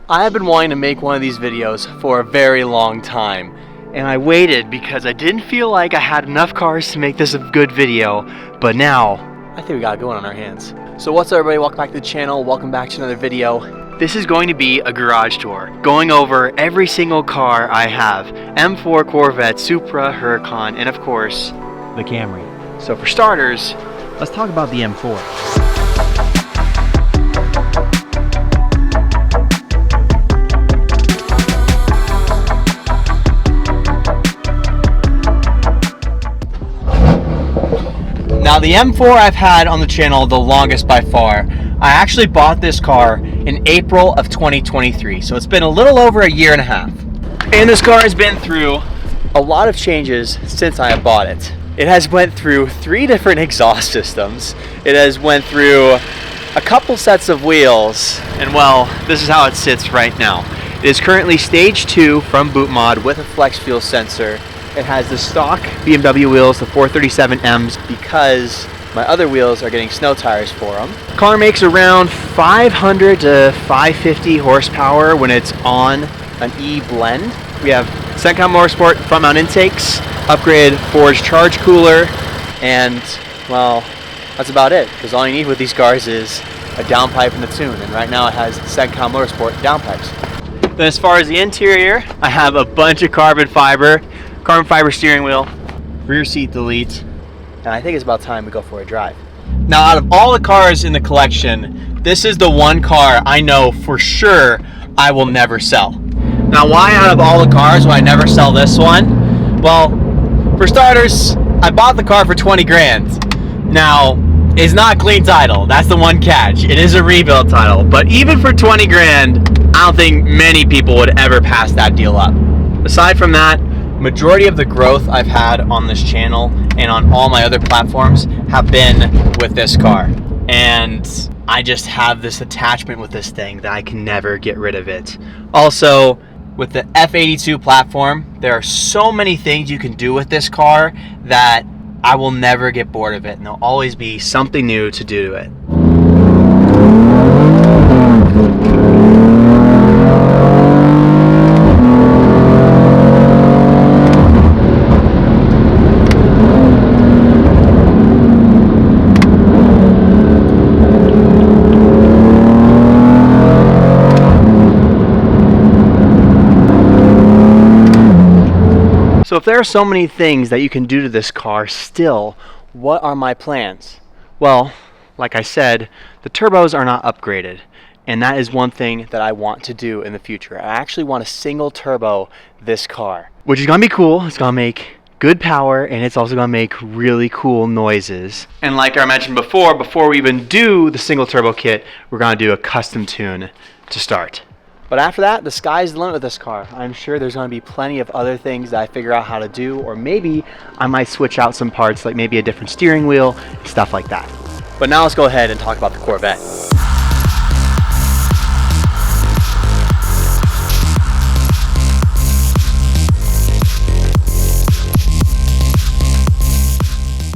I have been wanting to make one of these videos for a very long time, and I waited because I didn't feel like I had enough cars to make this a good video, but now I think we got a good one on our hands. So what's up everybody, welcome back to the channel, welcome back to another video. This is going to be a garage tour, going over every single car I have. M4, Corvette, Supra, Huracan, and of course, the Camry. So for starters, let's talk about the M4. Now the M4 I've had on the channel the longest by far. I actually bought this car in April of 2023, so it's been a little over a year and a half. And this car has been through a lot of changes since I bought it. It has went through 3 different exhaust systems. It has went through a couple sets of wheels, and well, this is how it sits right now. It is currently stage 2 from boot mod with a flex fuel sensor. It has the stock BMW wheels, the 437Ms, because my other wheels are getting snow tires for them. The car makes around 500 to 550 horsepower when it's on an E blend. We have Sencom Motorsport front mount intakes, upgraded forged charge cooler, and well, that's about it, because all you need with these cars is a downpipe and a tune, and right now it has Sencom Motorsport downpipes. Then as far as the interior, I have a bunch of carbon fiber steering wheel, rear seat delete, and I think it's about time we go for a drive. Now out of all the cars in the collection, this is the one car I know for sure I will never sell. Now why out of all the cars will I never sell this one? Well, for starters, I bought the car for 20 grand. Now, it's not clean title, that's the one catch. It is a rebuild title, but even for 20 grand, I don't think many people would ever pass that deal up. Aside from that, majority of the growth I've had on this channel and on all my other platforms have been with this car. And I just have this attachment with this thing that I can never get rid of it. Also, with the F82 platform, there are so many things you can do with this car that I will never get bored of it, and there'll always be something new to do to it. So if there are so many things that you can do to this car still, what are my plans? Well, like I said, the turbos are not upgraded, and that is one thing that I want to do in the future. I actually want to single turbo this car, which is going to be cool. It's going to make good power, and it's also going to make really cool noises. And like I mentioned before we even do the single turbo kit, we're going to do a custom tune to start. But after that, the sky's the limit with this car. I'm sure there's going to be plenty of other things that I figure out how to do, or maybe I might switch out some parts, like maybe a different steering wheel, stuff like that. But now let's go ahead and talk about the Corvette.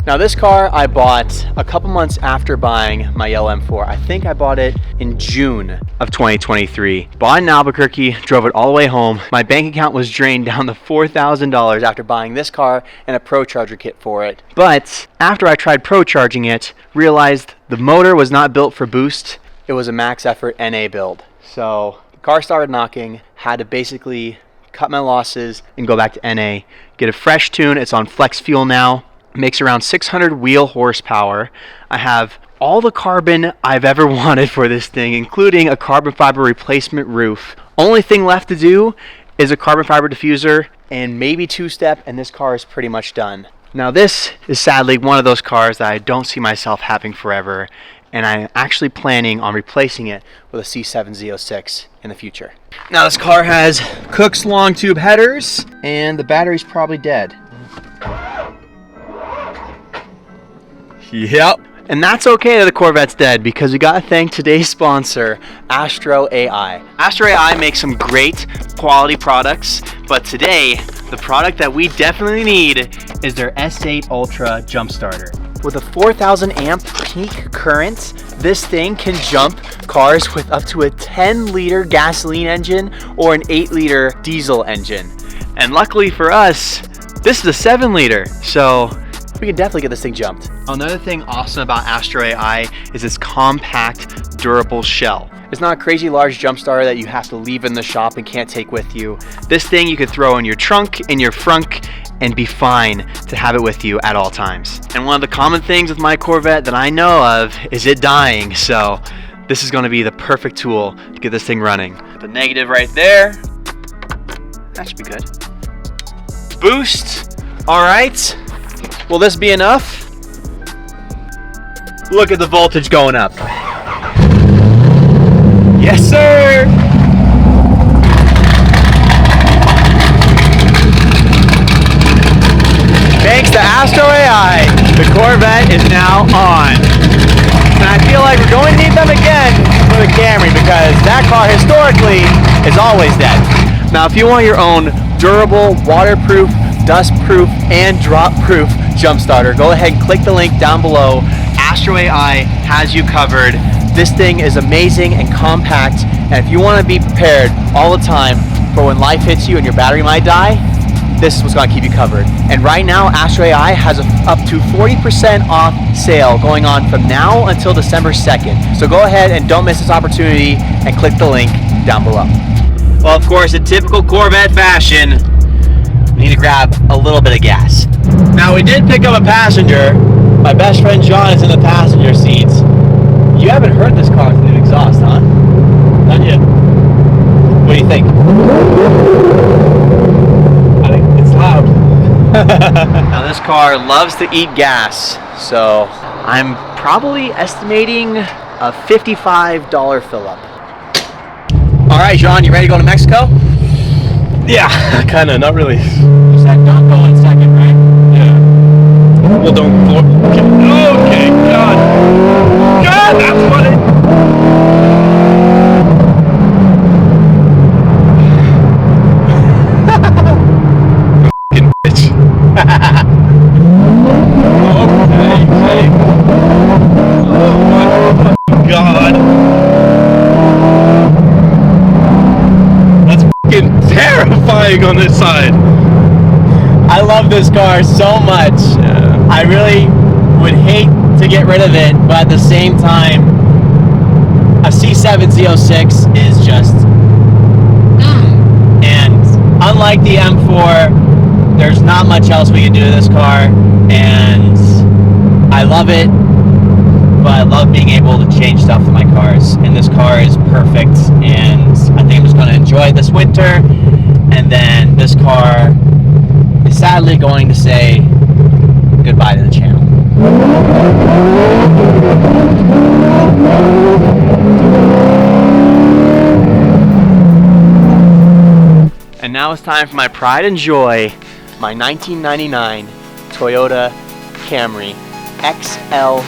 Now this car I bought a couple months after buying my yellow M4. I think I bought it in June of 2023. Bought it in Albuquerque, drove it all the way home. My bank account was drained down to $4,000 after buying this car and a Pro Charger kit for it. But after I tried Pro Charging it, realized the motor was not built for boost. It was a max effort NA build. So the car started knocking, had to basically cut my losses and go back to NA. Get a fresh tune, it's on flex fuel now. Makes around 600 wheel horsepower. I have all the carbon I've ever wanted for this thing, including a carbon fiber replacement roof. Only thing left to do is a carbon fiber diffuser and maybe 2-step, and this car is pretty much done. Now this is sadly one of those cars that I don't see myself having forever, and I'm actually planning on replacing it with a C7 Z06 in the future. Now this car has Cook's long tube headers, and the battery's probably dead. Yep. And that's okay that the Corvette's dead, because we gotta thank today's sponsor, AstroAI. AstroAI makes some great quality products, but today, the product that we definitely need is their S8 Ultra Jump Starter. With a 4,000 amp peak current, this thing can jump cars with up to a 10-liter gasoline engine or an 8-liter diesel engine. And luckily for us, this is a 7-liter, so we can definitely get this thing jumped. Another thing awesome about AstroAI is its compact, durable shell. It's not a crazy large jump starter that you have to leave in the shop and can't take with you. This thing you could throw in your trunk, in your frunk, and be fine to have it with you at all times. And one of the common things with my Corvette that I know of is it dying, so this is gonna be the perfect tool to get this thing running. The negative right there, that should be good. Boost, all right. Will this be enough? Look at the voltage going up. Yes, sir. Thanks to AstroAI, the Corvette is now on. And I feel like we're going to need them again for the Camry because that car historically is always dead. Now, if you want your own durable, waterproof, dustproof, and drop-proof jump starter, go ahead and click the link down below. AstroAI has you covered. This thing is amazing and compact, and if you want to be prepared all the time for when life hits you and your battery might die, this is what's going to keep you covered. And right now, AstroAI has up to 40% off sale going on from now until December 2nd. So go ahead and don't miss this opportunity and click the link down below. Well, of course, in typical Corvette fashion, we need to grab a little bit of gas. Now, we did pick up a passenger. My best friend John is in the passenger seat. You haven't heard this car's new exhaust, huh? Not yet. What do you think? I think it's loud. Now this car loves to eat gas, so I'm probably estimating a $55 fill up. All right, John, you ready to go to Mexico? Yeah, kind of, not really. You said don't go in second, right? Yeah. Well, don't. Okay, God. God, that's funny. Fucking bitch. Okay. Oh my God. That's fucking terrifying on this side. I love this car so much. Yeah. I really would hate to get rid of it, but at the same time, a C7 Z06 is just, and unlike the M4, there's not much else we can do to this car, and I love it, but I love being able to change stuff to my cars, and this car is perfect, and I think I'm just going to enjoy it this winter, and then this car is sadly going to say goodbye to the channel. And now it's time for my pride and joy, my 1999 Toyota Camry XLE.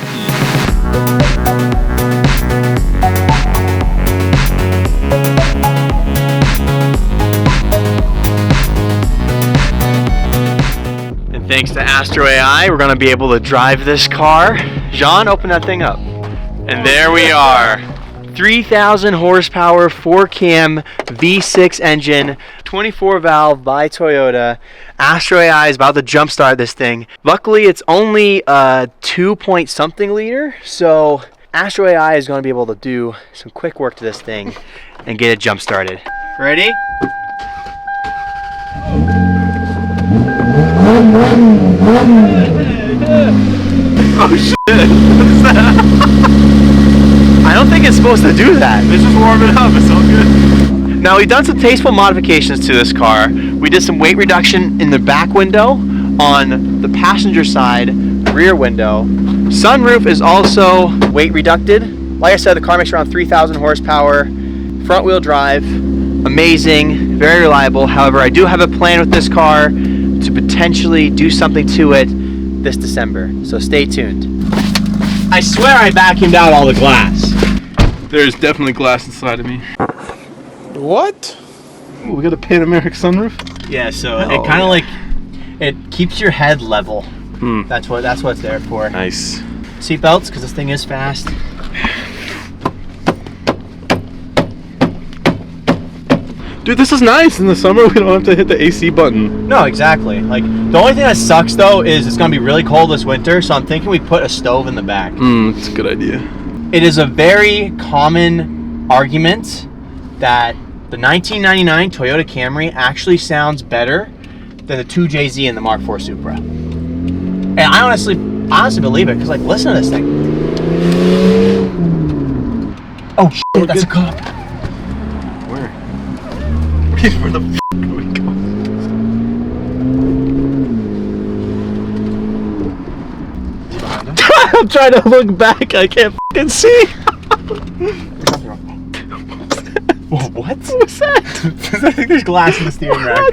Thanks to AstroAI, we're going to be able to drive this car. John, open that thing up. And there we are. 3,000 horsepower, 4-cam, V6 engine, 24 valve by Toyota. AstroAI is about to jumpstart this thing. Luckily, it's only a 2-point-something liter, so AstroAI is going to be able to do some quick work to this thing and get it jump started. Ready? Oh shit! What is that? I don't think it's supposed to do that. It's just warming up, it's all good. Now, we've done some tasteful modifications to this car. We did some weight reduction in the back window, on the passenger side, rear window. Sunroof is also weight reducted. Like I said, the car makes around 3,000 horsepower, front wheel drive, amazing, very reliable. However, I do have a plan with this car to potentially do something to it this December, so stay tuned. I swear I vacuumed out all the glass. There's definitely glass inside of me. What? Ooh, we got a Pan American sunroof? Yeah, so it kind of like, it keeps your head level. That's what it's there for. Nice. Seatbelts, because this thing is fast. Dude, this is nice. In the summer, we don't have to hit the AC button. No, exactly. Like, the only thing that sucks, though, is it's going to be really cold this winter, so I'm thinking we put a stove in the back. It's a good idea. It is a very common argument that the 1999 Toyota Camry actually sounds better than the 2JZ and the Mark IV Supra. And I honestly believe it, because, like, listen to this thing. Oh, shit, that's a cop. Where? Where the f are we going? I'm trying to look back. I can't f***ing see. What? What was that? I think there's glass in the steering rack.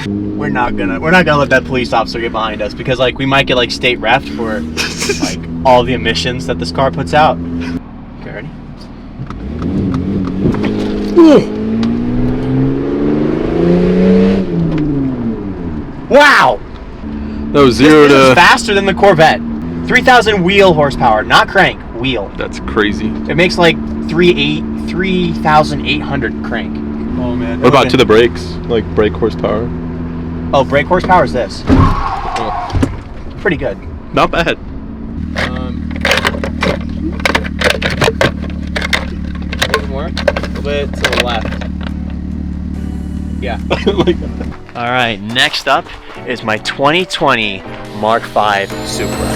We're not gonna let that police officer get behind us, because like we might get like state reft for like all the emissions that this car puts out. Okay, ready? Wow! That was 0 This is to... faster than the Corvette. 3,000 wheel horsepower, not crank, wheel. That's crazy. It makes like 3,800 crank. Oh man. What about to the brakes? Like brake horsepower? Oh, brake horsepower is this. Oh. Pretty good. Not bad. A little more. A little bit to the left. Yeah. Like, All right, next up is my 2020 Mark V Supra.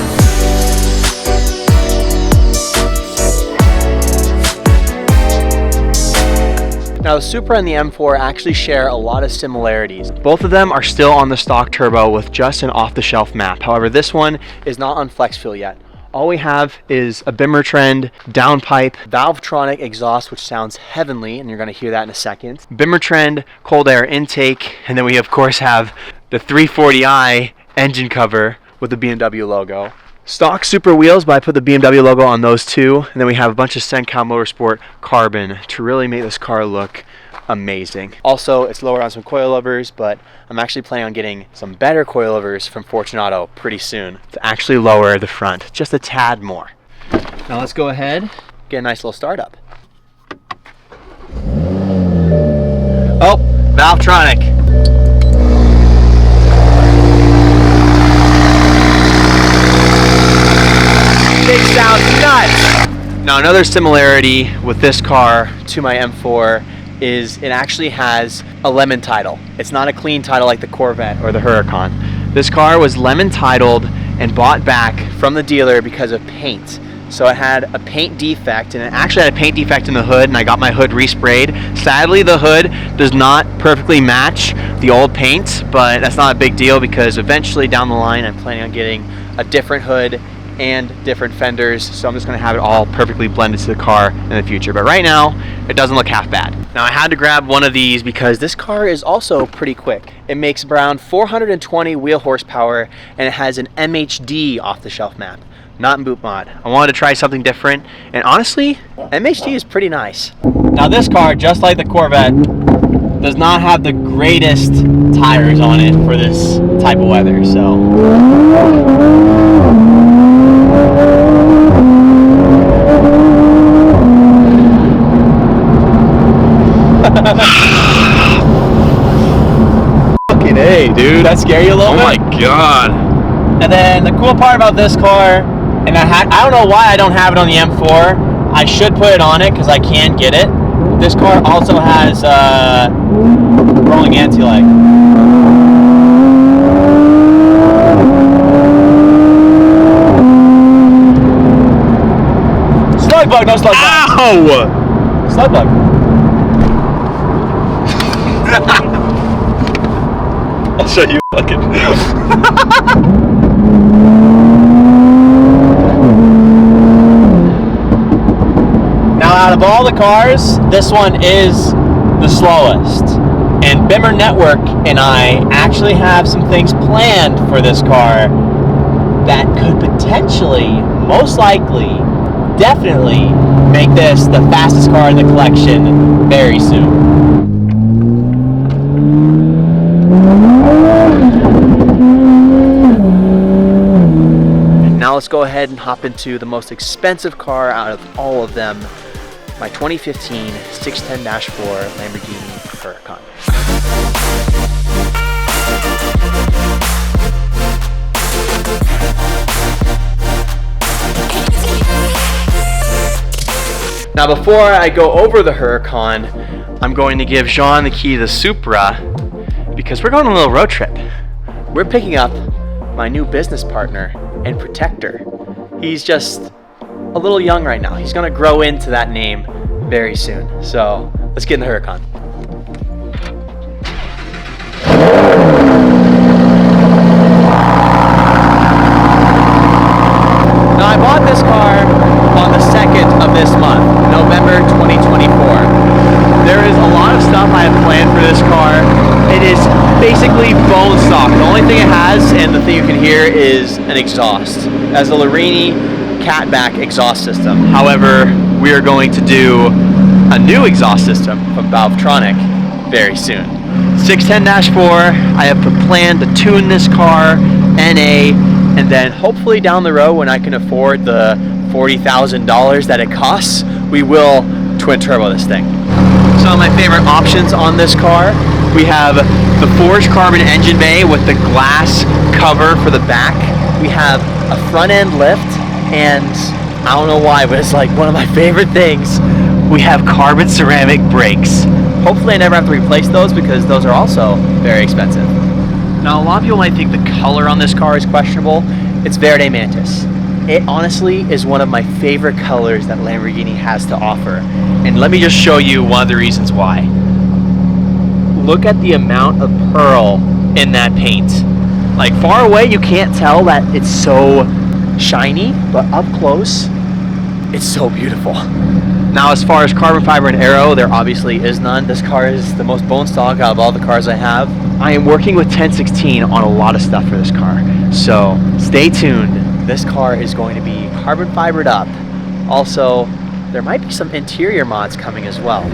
Now the Supra and the M4 actually share a lot of similarities. Both of them are still on the stock turbo with just an off-the-shelf map. However, this one is not on flex fuel yet. All we have is a Bimmer Trend downpipe, Valvetronic exhaust, which sounds heavenly, and you're going to hear that in a second. Bimmer Trend cold air intake, and then we of course have the 340i engine cover with the BMW logo. Stock Supra wheels, but I put the BMW logo on those too, and then we have a bunch of Sencal Motorsport carbon to really make this car look amazing. Also, it's lower on some coilovers, but I'm actually planning on getting some better coilovers from Fortunato pretty soon to actually lower the front just a tad more. Now let's go ahead, get a nice little startup. Oh, Valvetronic. It sounds nuts. Now another similarity with this car to my M4 is it actually has a lemon title. It's not a clean title like the Corvette or the Huracan. This car was lemon titled and bought back from the dealer because of paint. So it had a paint defect, and it actually had a paint defect in the hood, and I got my hood resprayed. Sadly, the hood does not perfectly match the old paint, but that's not a big deal because eventually down the line I'm planning on getting a different hood and different fenders, so I'm just going to have it all perfectly blended to the car in the future. But right now, it doesn't look half bad. Now I had to grab one of these because this car is also pretty quick. It makes around 420 wheel horsepower, and it has an MHD off-the-shelf map, not in boot mod. I wanted to try something different, and honestly, MHD is pretty nice. Now this car, just like the Corvette, does not have the greatest tires on it for this type of weather, so. fucking A, dude. That scare you a little bit? Oh my god. And then the cool part about this car, and I don't know why I don't have it on the M4. I should put it on it because I can get it. This car also has rolling anti-lag. Slug bug, no slug bug. Ow! Slug bug. I'll show you fucking. Now, out of all the cars, this one is the slowest. And Bimmer Network and I actually have some things planned for this car that could potentially, most likely, definitely make this the fastest car in the collection very soon. ahead and hop into the most expensive car out of all of them, my 2015 610-4 Lamborghini Huracan. Now before I go over the Huracan, I'm going to give Jean the key to the Supra because we're going on a little road trip. We're picking up my new business partner and protector. He's just a little young right now. He's gonna grow into that name very soon. So let's get in the Huracan. Now I bought this car on the 2nd of this month, November 2024. There is a lot of stuff I have planned for this car. It is basically bone stock. The only thing it has, and the thing you can hear, is an exhaust. It has a Lamborghini catback exhaust system. However, we are going to do a new exhaust system from Valvetronic very soon. 610-4, I have planned to tune this car, NA, and then hopefully down the road when I can afford the $40,000 that it costs, we will twin turbo this thing. Some of my favorite options on this car, we have the forged carbon engine bay with the glass cover for the back. We have a front end lift, and I don't know why, but it's like one of my favorite things. We have carbon ceramic brakes. Hopefully I never have to replace those because those are also very expensive. Now a lot of people might think the color on this car is questionable. It's Verde Mantis. It honestly is one of my favorite colors that Lamborghini has to offer. And let me just show you one of the reasons why. Look at the amount of pearl in that paint. Like far away you can't tell that it's so shiny, but up close, it's so beautiful. Now as far as carbon fiber and aero, there obviously is none. This car is the most bone stock out of all the cars I have. I am working with 1016 on a lot of stuff for this car, so stay tuned. This car is going to be carbon fibered up. Also, there might be some interior mods coming as well.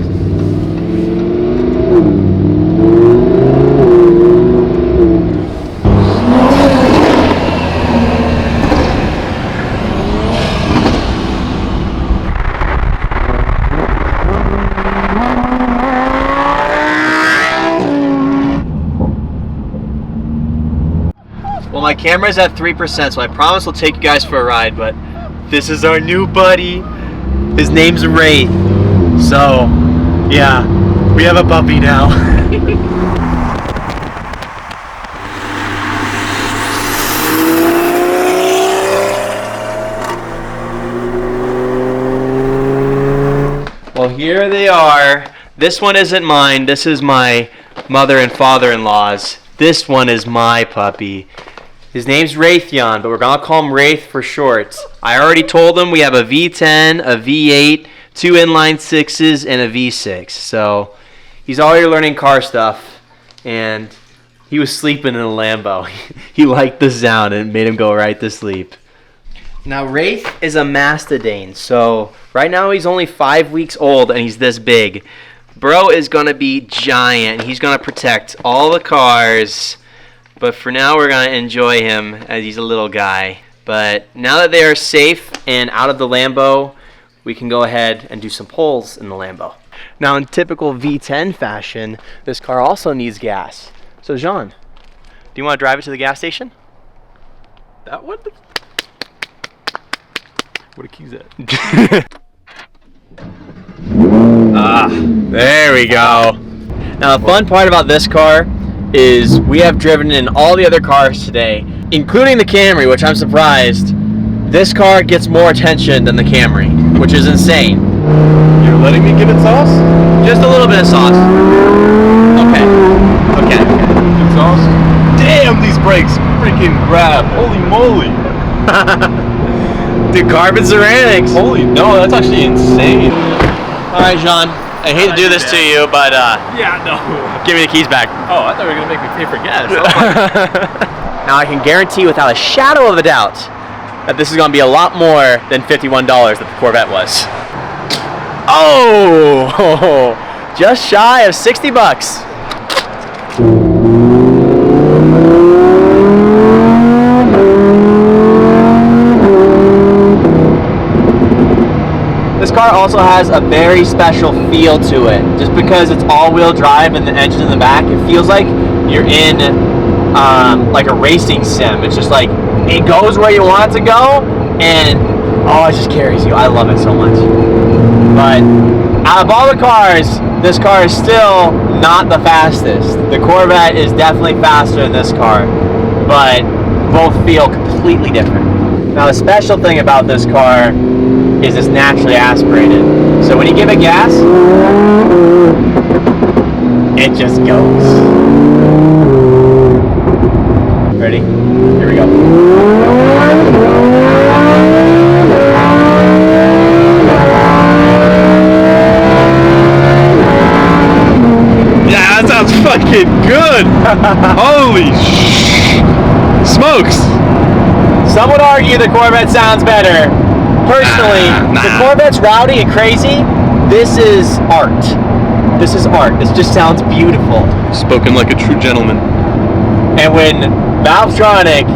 Well, my camera's at 3%, so I promise I'll take you guys for a ride, but this is our new buddy. His name's Wraith. So, yeah, we have a puppy now. Well, here they are. This one isn't mine. This is my mother and father-in-law's. This one is my puppy. His name's Raytheon, but we're gonna call him Wraith for short. I already told him we have a V10, a V8, 2 inline sixes, and a V6. So he's already learning car stuff, and he was sleeping in a Lambo. He liked the sound and it made him go right to sleep. Now Wraith is a mastodon, so right now he's only 5 weeks old and he's this big. Bro is gonna be giant. He's gonna protect all the cars. But for now, we're going to enjoy him as he's a little guy. But now that they are safe and out of the Lambo, we can go ahead and do some pulls in the Lambo. Now, in typical V10 fashion, this car also needs gas. So, Jean, do you want to drive it to the gas station? That one? Where the keys at? There we go. Now, the fun part about this car is we have driven in all the other cars today, including the Camry, which I'm surprised. This car gets more attention than the Camry, which is insane. You're letting me get it sauce? Just a little bit of sauce. Okay. Good sauce? Damn, these brakes freaking grab. Holy moly. Dude, carbon ceramics. Holy, no, that's actually insane. All right, Jean. I hate to do this to you, but yeah, no. give me the keys back. Oh, I thought you were gonna make me pay for gas. Now I can guarantee without a shadow of a doubt that this is gonna be a lot more than $51 that the Corvette was. Oh, just shy of 60 bucks. This car also has a very special feel to it. Just because it's all-wheel drive and the engine's in the back, it feels like you're in like a racing sim. It's just like, it goes where you want it to go, and oh, it just carries you. I love it so much. But out of all the cars, this car is still not the fastest. The Corvette is definitely faster than this car, but both feel completely different. Now, the special thing about this car is it's naturally aspirated. So when you give it gas, it just goes. Ready? Here we go. Yeah, that sounds fucking good. Holy smokes. Some would argue the Corvette sounds better. Personally, the Corvette's rowdy and crazy. This is art. This is art. This just sounds beautiful. Spoken like a true gentleman. And when Valvetronic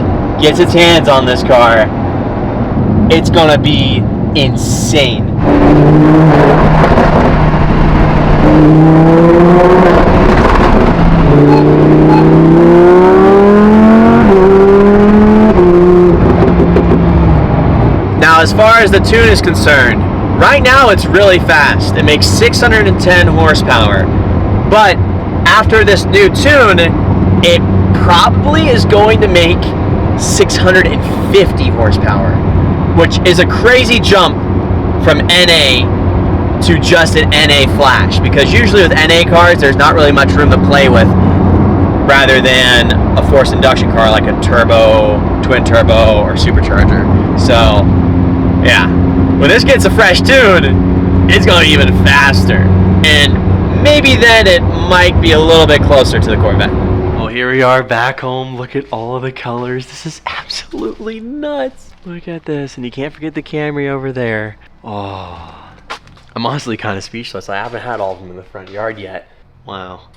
gets its hands on this car, it's gonna be insane. Now, as far as the tune is concerned, right now it's really fast. It makes 610 horsepower. But after this new tune, it probably is going to make 650 horsepower, which is a crazy jump from NA to just an NA flash, because usually with NA cars there's not really much room to play with rather than a forced induction car like a turbo, twin turbo, or supercharger. So yeah, when this gets a fresh tune, it's going to be even faster, and maybe then it might be a little bit closer to the Corvette. Well, here we are back home. Look at all of the colors. This is absolutely nuts. Look at this, and you can't forget the Camry over there. Oh, I'm honestly kind of speechless. I haven't had all of them in the front yard yet. Wow.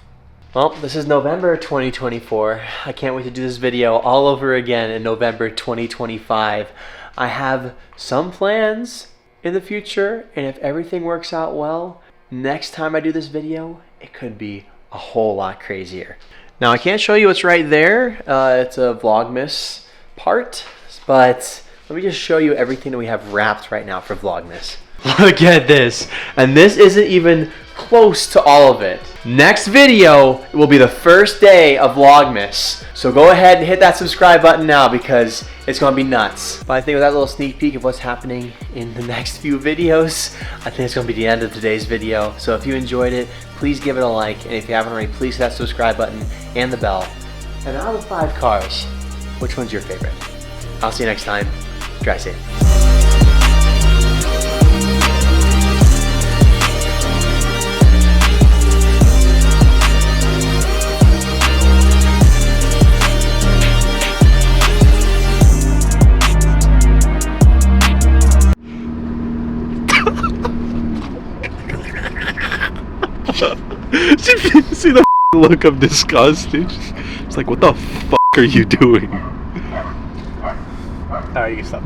Well, this is November 2024. I can't wait to do this video all over again in November 2025. I have some plans in the future, and if everything works out well, next time I do this video, it could be a whole lot crazier. Now, I can't show you what's right there. It's a Vlogmas part, but let me just show you everything that we have wrapped right now for Vlogmas. Look at this, and this isn't even close to all of it. Next video will be the first day of Vlogmas, so go ahead and hit that subscribe button now because it's gonna be nuts. But I think with that little sneak peek of what's happening in the next few videos, I think it's gonna be the end of today's video. So if you enjoyed it, please give it a like, and if you haven't already, please hit that subscribe button and the bell. And out of the 5 cars, which one's your favorite? I'll see you next time. Drive safe. See the look of disgust, dude? It's like, what the fuck are you doing? Alright, you can stop.